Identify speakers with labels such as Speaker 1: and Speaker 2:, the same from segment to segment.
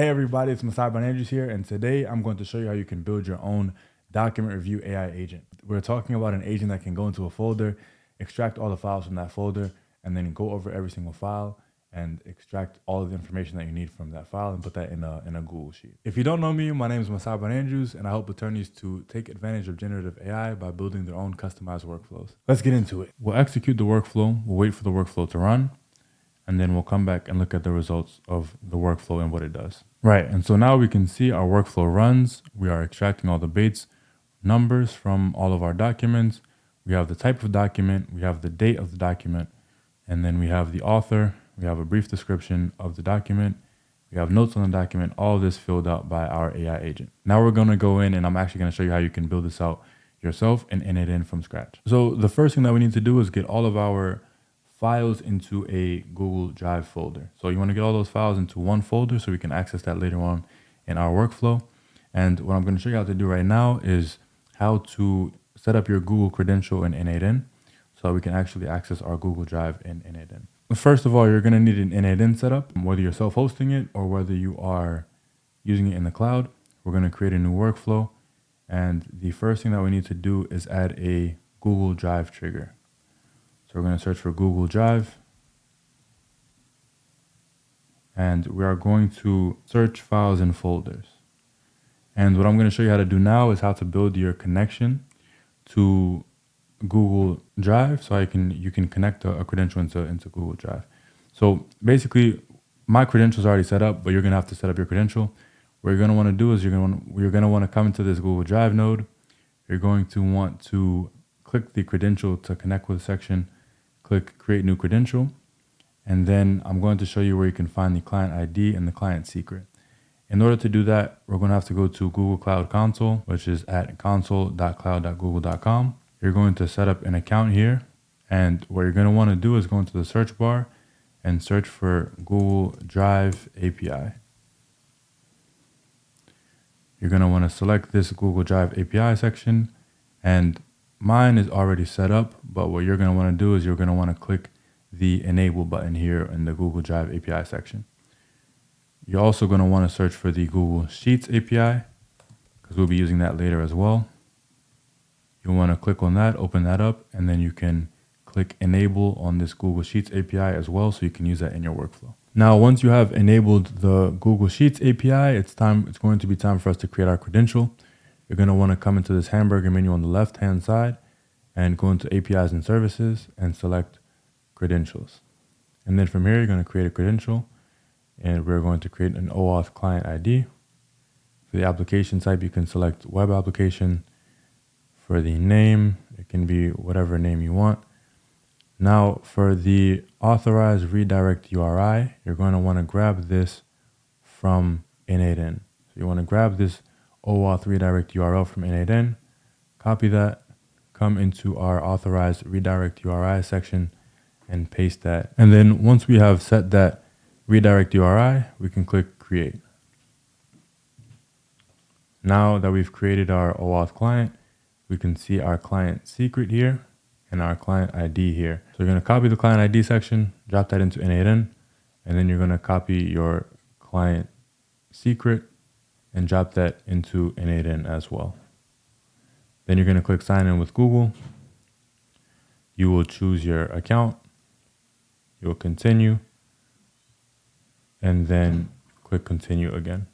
Speaker 1: Hey everybody, it's Masai here, and today I'm going to show you how you can build your own document review AI agent. We're talking about an agent that can go into a folder, extract all the files from that folder, and then go over every single file and extract all of the information that you need from that file and put that in a Google Sheet. If you don't know me, my name is Masai and I help attorneys to take advantage of generative AI by building their own customized workflows. Let's get into it. We'll execute the workflow, we'll wait for the workflow to run, and then we'll come back and look at the results of the workflow and what it does. Right, and so now we can see our workflow runs. We are extracting all the Bates numbers from all of our documents. We have the type of document, we have the date of the document, and then we have the author, we have a brief description of the document, we have notes on the document, all of this filled out by our AI agent. Now we're gonna go in and I'm actually gonna show you how you can build this out yourself and init in from scratch. So the first thing that we need to do is get all of our files into a Google Drive folder. So you want to get all those files into one folder so we can access that later on in our workflow. And what I'm going to show you how to do right now is how to set up your Google credential in N8N so that we can actually access our Google Drive in N8N. First of all, you're going to need an N8N setup, whether you're self-hosting it or whether you are using it in the cloud. We're going to create a new workflow. And the first thing that we need to do is add a Google Drive trigger. So we're going to search for Google Drive, and we are going to search files and folders. And what I'm going to show you how to do now is how to build your connection to Google Drive so you can connect a credential into Google Drive. So basically, my credential is already set up, but you're going to have to set up your credential. What you're going to want to do is you're going to want to come into this Google Drive node. You're going to want to click the credential to connect with section. Click create new credential, and then I'm going to show you where you can find the client ID and the client secret. In order to do that, we're going to have to go to Google Cloud Console, which is at console.cloud.google.com. You're going to set up an account here, and what you're going to want to do is go into the search bar and search for Google Drive API. You're going to want to select this Google Drive API section, and mine is already set up, but what you're going to want to do is you're going to want to click the enable button here in the Google Drive API section. You're also going to want to search for the Google Sheets API because we'll be using that later as well. You'll want to click on that, open that up, and then you can click enable on this Google Sheets API as well so you can use that in your workflow. Now, once you have enabled the Google Sheets API, it's going to be time for us to create our credential. You're going to want to come into this hamburger menu on the left-hand side and go into APIs and services and select credentials. And then from here, you're going to create a credential, and we're going to create an OAuth client ID. For the application type, you can select web application. For the name, it can be whatever name you want. Now, for the authorized redirect URI, you're going to want to grab this from N8N. So you want to grab this OAuth redirect URL from N8N, copy that, come into our authorized redirect URI section and paste that. And then once we have set that redirect URI, we can click create. Now that we've created our OAuth client, we can see our client secret here and our client ID here. So you're going to copy the client ID section, drop that into N8N, and then you're going to copy your client secret and drop that into N8N as well. Then you're going to click sign in with Google. You will choose your account. You'll continue. And then click continue again.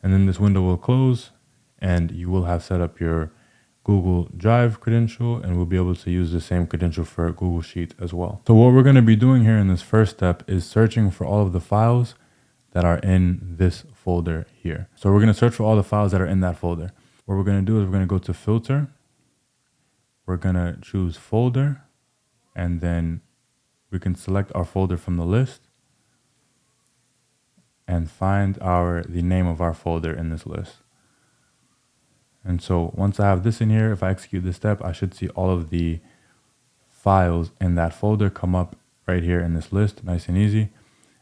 Speaker 1: And then this window will close and you will have set up your Google Drive credential, and we'll be able to use the same credential for Google Sheet as well. So what we're going to be doing here in this first step is searching for all of the files that are in this folder here. So we're going to search for all the files that are in that folder. What we're going to do is we're going to go to filter. We're going to choose folder, and then we can select our folder from the list and find the name of our folder in this list. And so once I have this in here, if I execute this step, I should see all of the files in that folder come up right here in this list, nice and easy.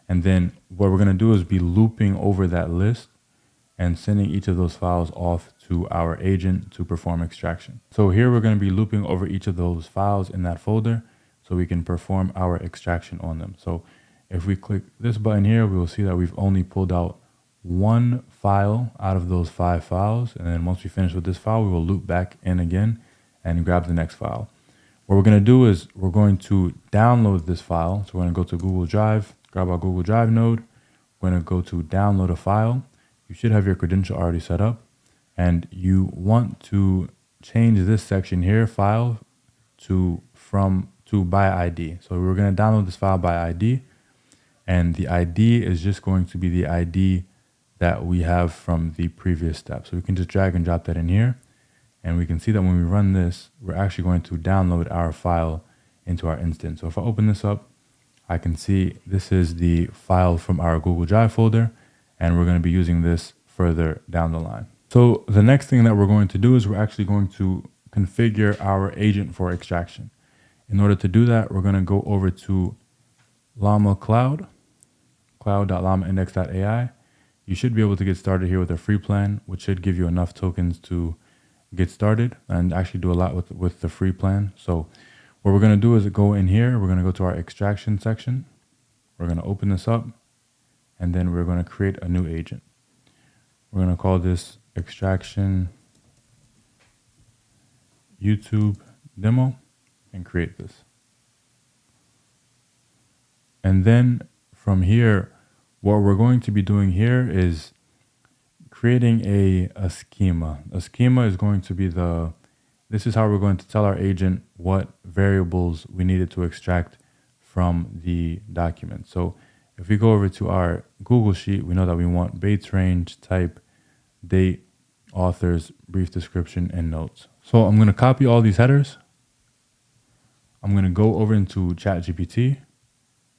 Speaker 1: And then what we're going to do is be looping over that list and sending each of those files off to our agent to perform extraction. So here we're going to be looping over each of those files in that folder so we can perform our extraction on them. So if we click this button here, we will see that we've only pulled out one file out of those 5 files. And then once we finish with this file, we will loop back in again and grab the next file. What we're going to do is we're going to download this file. So we're going to go to Google Drive, grab our Google Drive node. We're going to go to download a file. You should have your credential already set up. And you want to change this section here, file, to by ID. So we're going to download this file by ID. And the ID is just going to be the ID that we have from the previous step. So we can just drag and drop that in here. And we can see that when we run this, we're actually going to download our file into our instance. So if I open this up, I can see this is the file from our Google Drive folder, and we're going to be using this further down the line. So the next thing that we're going to do is we're actually going to configure our agent for extraction. In order to do that, we're going to go over to Llama Cloud, cloud.llamaindex.ai. You should be able to get started here with a free plan, which should give you enough tokens to get started and actually do a lot with the free plan. So what we're going to do is go in here. We're going to go to our extraction section. We're going to open this up, and then we're going to create a new agent. We're going to call this extraction YouTube demo and create this. And then from here, what we're going to be doing here is creating a schema. A schema is going to be this is how we're going to tell our agent what variables we needed to extract from the document. So if we go over to our Google Sheet, we know that we want Bates range, type, date, authors, brief description, and notes. So I'm going to copy all these headers. I'm going to go over into ChatGPT,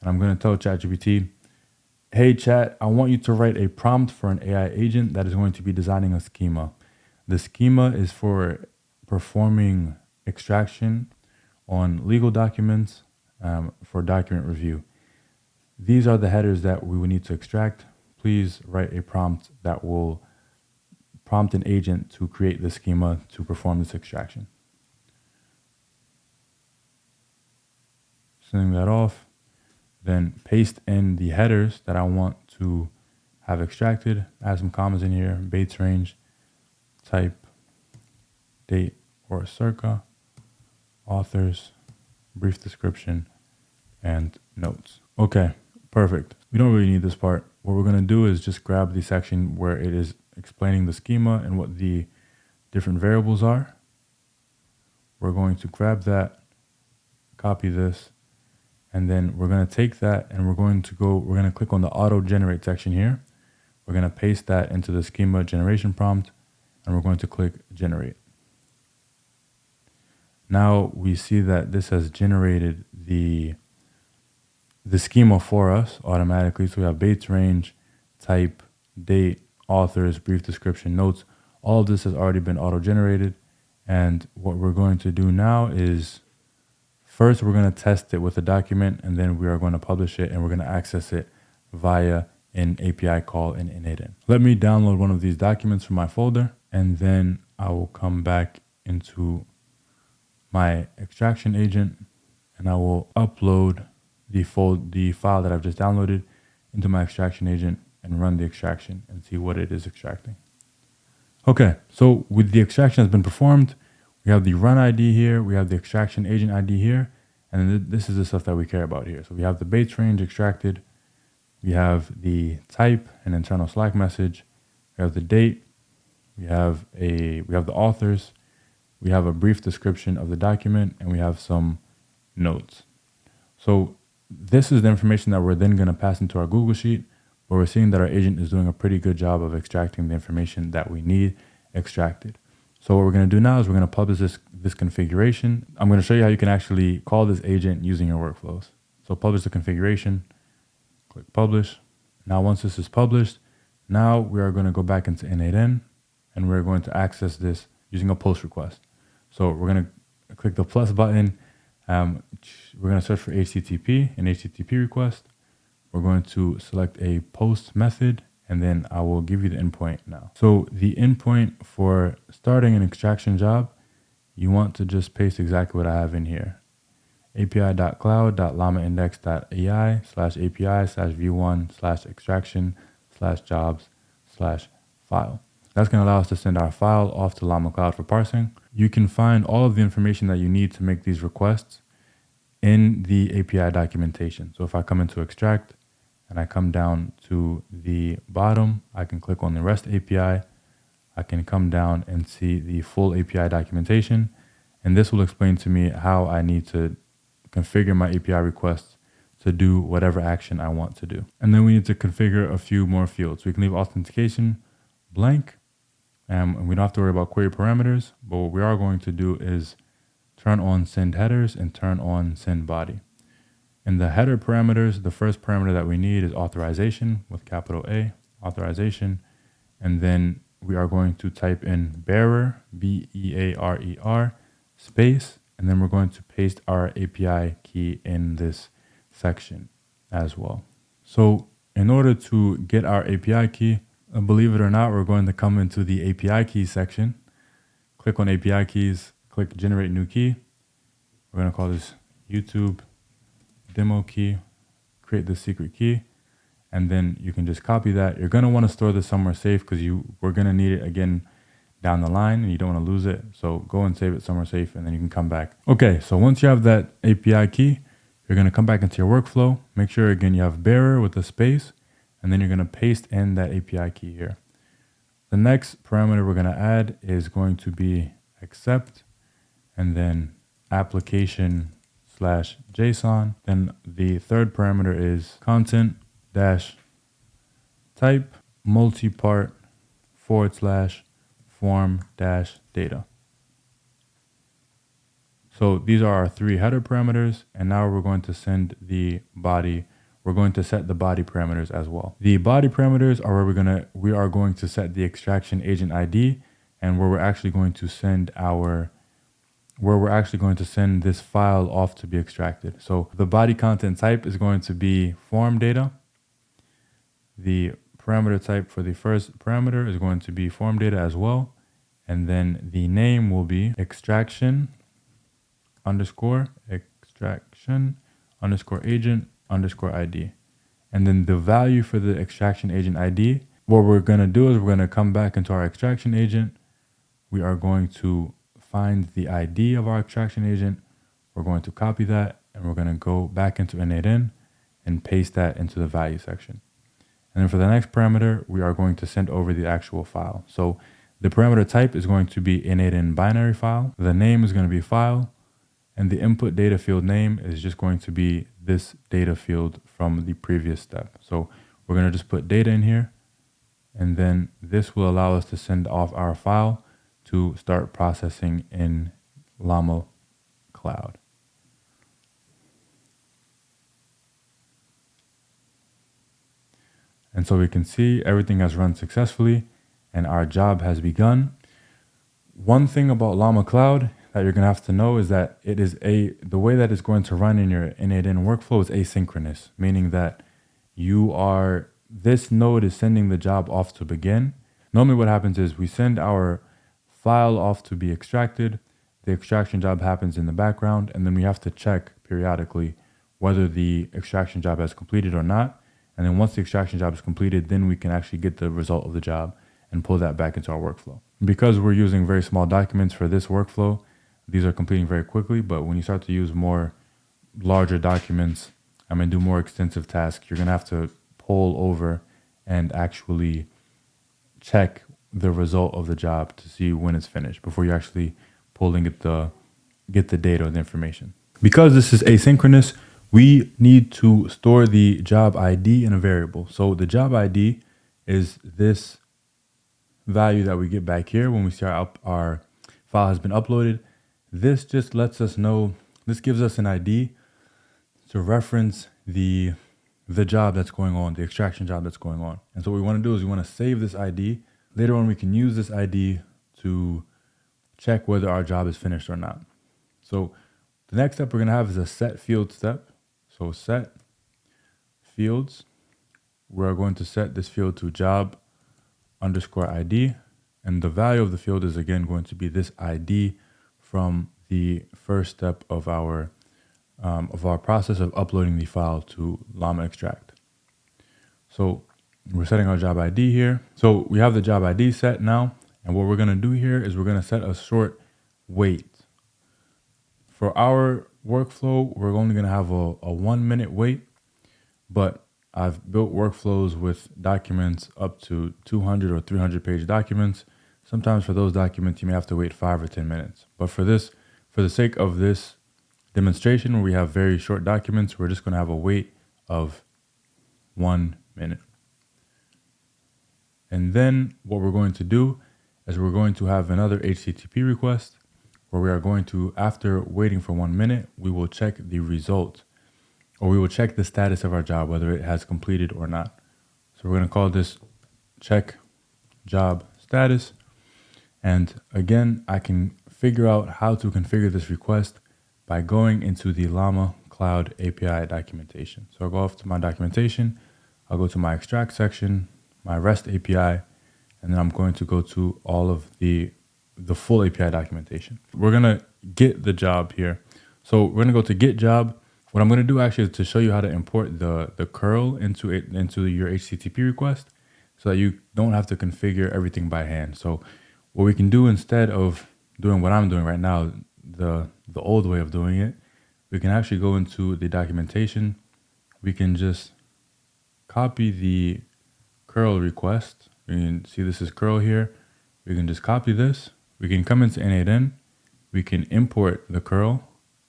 Speaker 1: and I'm going to tell ChatGPT, hey, Chat, I want you to write a prompt for an AI agent that is going to be designing a schema. The schema is for performing extraction on legal documents for document review. These are the headers that we will need to extract. Please write a prompt that will prompt an agent to create the schema to perform this extraction. Sending that off. Then paste in the headers that I want to have extracted. Add some commas in here, Bates range, type, date or circa, authors, brief description, and notes. Okay, perfect. We don't really need this part. What we're going to do is just grab the section where it is explaining the schema and what the different variables are. We're going to grab that, copy this, and then we're going to take that and we're going to click on the auto generate section here. We're going to paste that into the schema generation prompt, and we're going to click generate. Now we see that this has generated the schema for us automatically. So we have Bates range, type, date, authors, brief description, notes. All of this has already been auto generated. And what we're going to do now is first we're going to test it with a document, and then we are going to publish it, and we're going to access it via an API call in init. Let me download one of these documents from my folder, and then I will come back into my extraction agent, and I will upload the file that I've just downloaded into my extraction agent and run the extraction and see what it is extracting. Okay, so with the extraction has been performed, we have the run ID here, we have the extraction agent ID here, and this is the stuff that we care about here. So we have the Bates range extracted, we have the type, an internal Slack message, we have the date, we have the authors, we have a brief description of the document, and we have some notes. So this is the information that we're then going to pass into our Google Sheet, where we're seeing that our agent is doing a pretty good job of extracting the information that we need extracted. So what we're going to do now is we're going to publish this configuration. I'm going to show you how you can actually call this agent using your workflows. So publish the configuration, click publish. Now once this is published, now we are going to go back into init, and we're going to access this using a post request. So we're going to click the plus button. We're going to search for HTTP, an HTTP request. We're going to select a post method, and then I will give you the endpoint now. So the endpoint for starting an extraction job, you want to just paste exactly what I have in here. api.cloud.llamaindex.ai/api/view1/extraction/jobs llama.cloud/file. That's going to allow us to send our file off to Llama Cloud for parsing. You can find all of the information that you need to make these requests in the API documentation. So if I come into extract and I come down to the bottom, I can click on the REST API. I can come down and see the full API documentation. And this will explain to me how I need to configure my API requests to do whatever action I want to do. And then we need to configure a few more fields. We can leave authentication blank, and we don't have to worry about query parameters, but what we are going to do is turn on send headers and turn on send body. In the header parameters, the first parameter that we need is authorization with capital A, authorization, and then we are going to type in bearer, B-E-A-R-E-R, space, and then we're going to paste our API key in this section as well. So in order to get our API key, believe it or not, we're going to come into the API keys section, click on API keys, click generate new key. We're going to call this YouTube demo key, create the secret key, and then you can just copy that. You're going to want to store this somewhere safe because we're going to need it again down the line and you don't want to lose it. So go and save it somewhere safe and then you can come back. Okay, so once you have that API key, you're going to come back into your workflow. Make sure again you have bearer with a space, and then you're going to paste in that API key here. The next parameter we're going to add is going to be accept, and then application/JSON. Then the third parameter is content dash type multi-part / form dash data. So these are our three header parameters, and now we're going to send the body. We're going to set the body parameters as well. The body parameters are where we are going to set the extraction agent ID, and where we're actually going to send this file off to be extracted. So the body content type is going to be form data. The parameter type for the first parameter is going to be form data as well. And then the name will be extraction _ agent _ ID. And then the value for the extraction agent ID, what we're going to do is we're going to come back into our extraction agent. We are going to find the ID of our extraction agent. We're going to copy that, and we're going to go back into init-in and paste that into the value section. And then for the next parameter, we are going to send over the actual file. So the parameter type is going to be init-in binary file. The name is going to be file. And the input data field name is just going to be this data field from the previous step. So we're going to just put data in here. And then this will allow us to send off our file to start processing in Llama Cloud. And so we can see everything has run successfully and our job has begun. One thing about Llama Cloud that you're going to have to know is that the way that it's going to run in your init-in workflow is asynchronous, meaning that this node is sending the job off to begin. Normally what happens is we send our file off to be extracted. The extraction job happens in the background, and then we have to check periodically whether the extraction job has completed or not. And then once the extraction job is completed, then we can actually get the result of the job and pull that back into our workflow. Because we're using very small documents for this workflow, these are completing very quickly, but when you start to use more larger documents, do more extensive tasks, you're going to have to pull over and actually check the result of the job to see when it's finished before you actually pull and get the data or the information. Because this is asynchronous, we need to store the job ID in a variable. So the job ID is this value that we get back here when we see our file has been uploaded. This just lets us know, this gives us an ID to reference the job that's going on, the extraction job that's going on. And so what we want to do is we want to save this ID. Later on, we can use this ID to check whether our job is finished or not. So the next step we're going to have is a set field step. So set fields, we're going to set this field to job _ ID. And the value of the field is again going to be this ID from the first step of our process of uploading the file to Llama Extract. So We're setting our job ID here. So we have the job ID set now. And what we're going to do here is we're going to set a short wait. For our workflow, we're only going to have a 1 minute wait, but I've built workflows with documents up to 200 or 300 page documents. Sometimes for those documents, you may have to wait 5 or 10 minutes. But for the sake of this demonstration where we have very short documents, we're just going to have a wait of 1 minute. And then what we're going to do is we're going to have another HTTP request where we are going to, after waiting for 1 minute, we will check the result, or we will check the status of our job, whether it has completed or not. So we're going to call this check job status. And again, I can figure out how to configure this request by going into the Llama Cloud API documentation. So I'll go off to my documentation. I'll go to my extract section, my REST API, and then I'm going to go to all of the full API documentation. We're going to get the job here. So we're going to go to get job. What I'm going to do actually is to show you how to import the curl into your HTTP request so that you don't have to configure everything by hand. So what we can do instead of doing what I'm doing right now, the old way of doing it, we can actually go into the documentation. We can just copy the curl request. You can see this is curl here. We can just copy this. We can come into N8N. We can import the curl,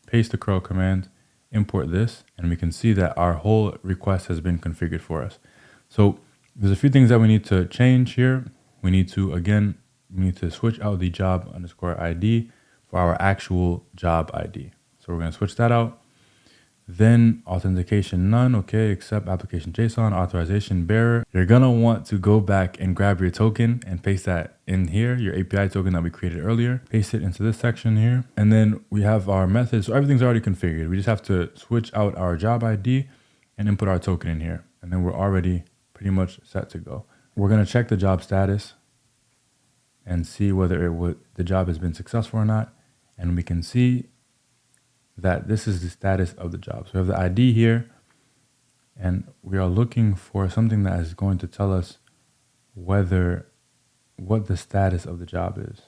Speaker 1: paste the curl command, import this, and we can see that our whole request has been configured for us. So there's a few things that we need to change here. We need to switch out the job underscore ID for our actual job ID. So we're going to switch that out. Then authentication none, okay, accept application JSON, authorization bearer. You're gonna want to go back and grab your token and paste that in here, your API token that we created earlier. Paste it into this section here. And then we have our methods. So everything's already configured. We just have to switch out our job ID and input our token in here. And then we're already pretty much set to go. We're gonna check the job status and see whether the job has been successful or not. And we can see that this is the status of the job. So we have the ID here, and we are looking for something that is going to tell us what the status of the job is.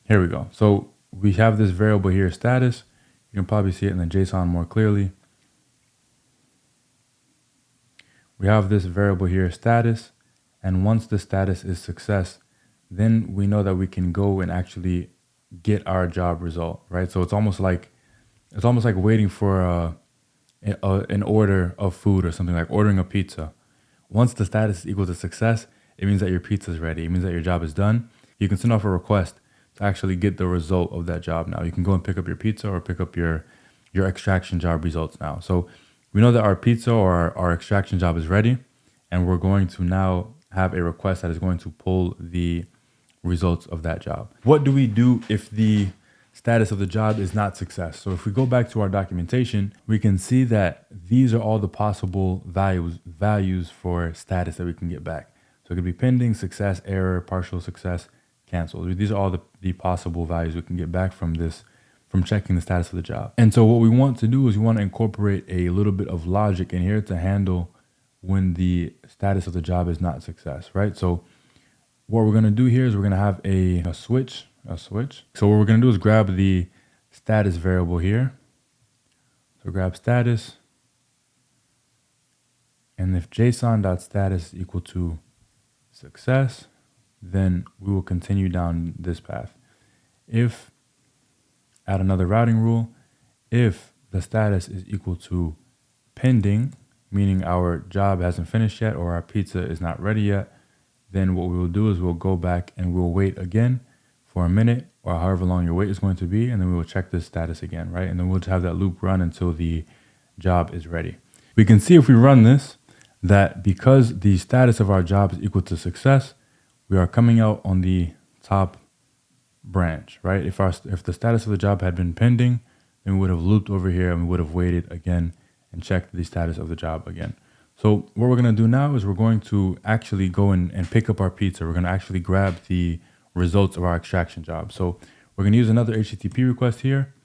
Speaker 1: Here we go. So we have this variable here, status. You can probably see it in the JSON more clearly. We have this variable here, status, and once the status is success, then we know that we can go and actually get our job result, right? So it's almost like waiting for an order of food or something, like ordering a pizza. Once the status is equal to success, it means that your pizza is ready. It means that your job is done. You can send off a request to actually get the result of that job now. You can go and pick up your pizza or pick up your extraction job results now. So we know that our pizza or our extraction job is ready, and we're going to now have a request that is going to pull the results of that job. What do we do if the status of the job is not success? So if we go back to our documentation, we can see that these are all the possible values for status that we can get back. So it could be pending, success, error, partial success, canceled. These are all the possible values we can get back from checking the status of the job. And so what we want to do is we want to incorporate a little bit of logic in here to handle when the status of the job is not success, right? So what we're going to do here is we're going to have a switch. So what we're going to do is grab the status variable here. So grab status. And if JSON.status is equal to success, then we will continue down this path. If, add another routing rule, if the status is equal to pending, meaning our job hasn't finished yet or our pizza is not ready yet, then what we will do is we'll go back and we'll wait again for a minute or however long your wait is going to be. And then we will check this status again, right? And then we'll just have that loop run until the job is ready. We can see if we run this, that because the status of our job is equal to success, we are coming out on the top branch, right? If the status of the job had been pending, then we would have looped over here and we would have waited again and checked the status of the job again. So what we're going to do now is we're going to actually go and pick up our pizza. We're going to actually grab the results of our extraction job. So we're going to use another HTTP request here,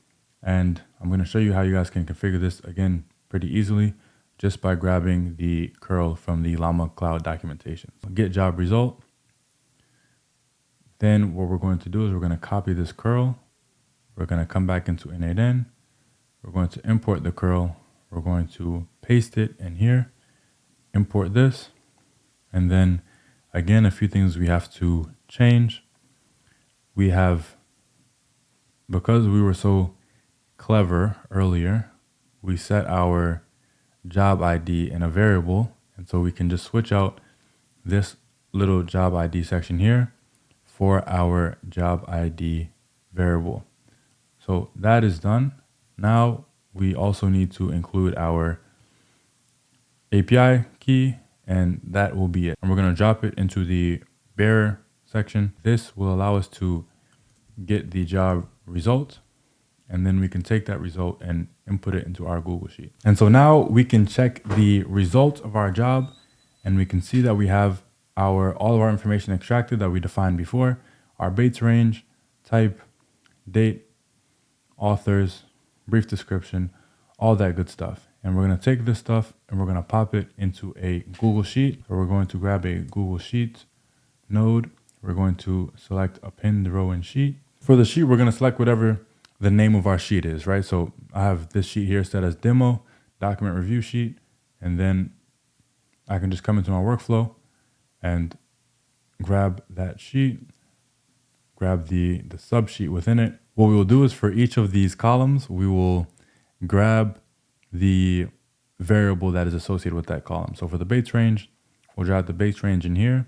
Speaker 1: and I'm going to show you how you guys can configure this again pretty easily. just by grabbing the curl from the Llama Cloud documentation. Get job result. Then what we're going to do is we're going to copy this curl. We're going to come back into innate-in. We're going to import the curl. We're going to paste it in here, import this, and then again, a few things we have to change. We have, because we were so clever earlier, we set our job ID in a variable, and so we can just switch out this little job ID section here for our job ID variable. So that is done. Now we also need to include our API key, and that will be it. And we're going to drop it into the bearer section. This will allow us to get the job result, and then we can take that result and input it into our Google Sheet. And so now we can check the result of our job, and we can see that we have all of our information extracted that we defined before, our Bates range, type, date, authors, brief description, all that good stuff. And we're going to take this stuff and we're going to pop it into a Google Sheet. So we're going to grab a Google Sheet node. We're going to select a pinned row in sheet. For the sheet, we're going to select whatever the name of our sheet is, right? So I have this sheet here set as demo, document review sheet, and then I can just come into my workflow and grab that sheet, grab the sub sheet within it. What we will do is for each of these columns, we will grab the variable that is associated with that column. So for the Bates range, we'll drag the Bates range in here.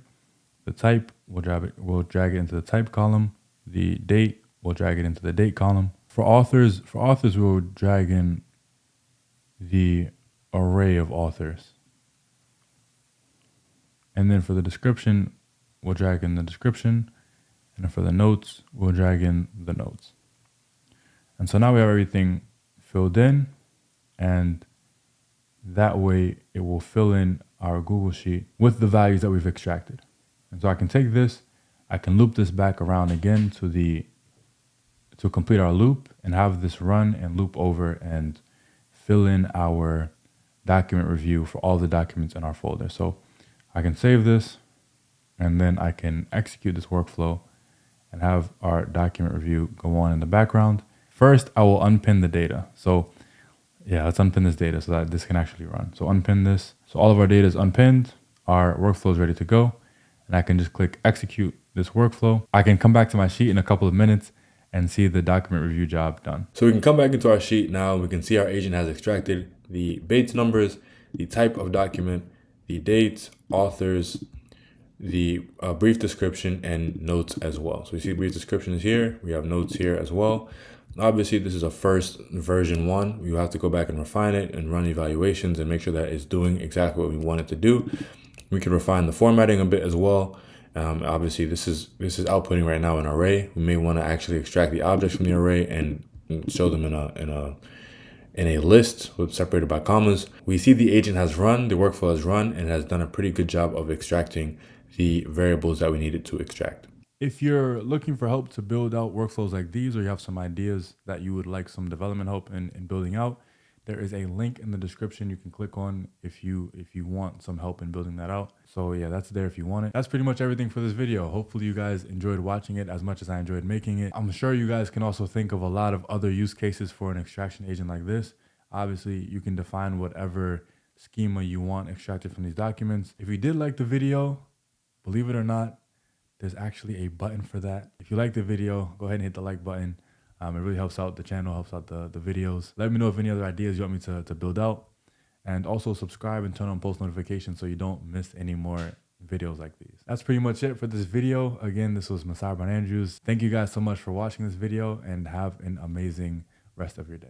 Speaker 1: The type, we'll drag it into the type column. The date, we'll drag it into the date column. For authors, we will drag in the array of authors. And then for the description, we'll drag in the description. And then for the notes, we'll drag in the notes. And so now we have everything filled in, and that way it will fill in our Google Sheet with the values that we've extracted. And so I can take this, I can loop this back around again to complete our loop and have this run and loop over and fill in our document review for all the documents in our folder. So I can save this, and then I can execute this workflow and have our document review go on in the background. First, I will unpin the data. So yeah, let's unpin this data so that this can actually run. So unpin this. So all of our data is unpinned. Our workflow is ready to go. And I can just click execute this workflow. I can come back to my sheet in a couple of minutes and see the document review job done. So we can come back into our sheet now. We can see our agent has extracted the Bates numbers, the type of document, the dates, authors, the brief description, and notes as well. So we see brief description is here. We have notes here as well. Obviously, this is a first version 1. You have to go back and refine it and run evaluations and make sure that it's doing exactly what we want it to do. We can refine the formatting a bit as well. Obviously, this is outputting right now an array. We may want to actually extract the objects from the array and show them in a list separated by commas. We see the agent has run, the workflow has run, and has done a pretty good job of extracting the variables that we needed to extract. If you're looking for help to build out workflows like these, or you have some ideas that you would like some development help in building out, there is a link in the description you can click on if you want some help in building that out. So yeah, that's there if you want it. That's pretty much everything for this video. Hopefully you guys enjoyed watching it as much as I enjoyed making it. I'm sure you guys can also think of a lot of other use cases for an extraction agent like this. Obviously, you can define whatever schema you want extracted from these documents. If you did like the video, believe it or not, there's actually a button for that. If you like the video, go ahead and hit the like button. It really helps out the channel, helps out the videos. Let me know if any other ideas you want me to build out. And also subscribe and turn on post notifications so you don't miss any more videos like these. That's pretty much it for this video. Again, this was Masai Andrews. Thank you guys so much for watching this video, and have an amazing rest of your day.